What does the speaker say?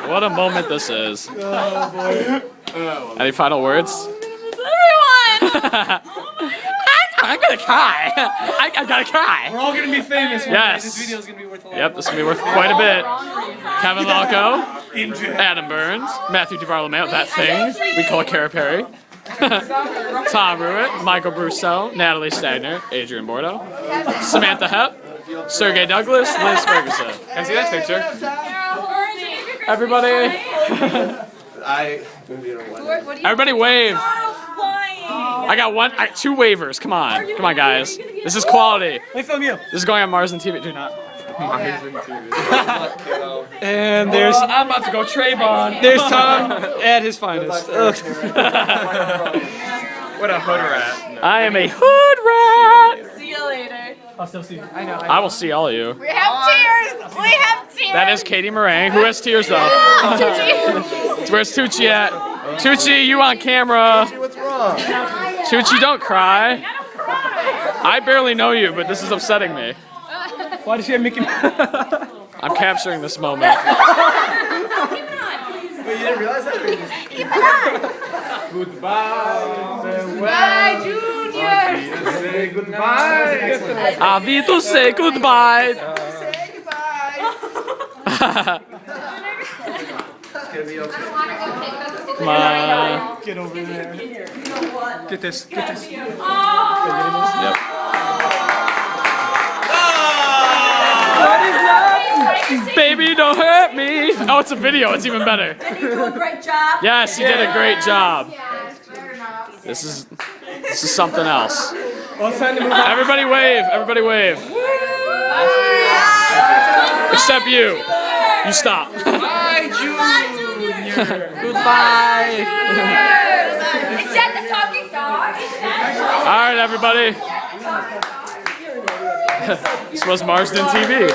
What a moment this is. Oh boy. Any final words? Everyone! I'm gonna cry. I gotta cry. We're all gonna be famous one Yes. day. This video's gonna be worth a lot. Yep, this is gonna be worth quite a bit. Kevin Lalco, Adam Burns, Matthew DiBartolomeo, that thing we call Cara Perry, Tom Ruitt, Michael Brousseau, Natalie Stagner, Adrian Bordeaux, Samantha Hepp, Sergey Douglas, Liz Ferguson. Can I see that picture? Everybody, everybody wave. I got two waivers. Come on, guys. This is quality. Let me film you. This is going on Mars and TV. Do not. And there's. I'm about to go Trayvon. There's Tom at his finest. What a hood rat. I am a hood rat. See you later. I'll still see you. I know. I will see all of you. We have tears! We have tears! That is Katie Meringue. Who has tears though? Where's Tucci at? Tucci, you on camera. What's wrong? Tucci, don't cry. I barely know you, but this is upsetting me. Why does she have Mickey Mouse? I'm capturing this moment. Wait, you didn't realize that? Bye, Junior! Say goodbye. Avi to say goodbye. Say goodbye. It's gonna be okay. Come on. Get over there. Get this. Get this. Yep. Baby, don't hurt me. Oh, it's a video. It's even better. Did he do a great job? Yes, he did a great job. This is something else. Well, it's time to move on. Everybody wave. Everybody wave. Except you. You stop. Bye, Junior. Goodbye. Is that the talking dog? All right, everybody. This was Marsden TV.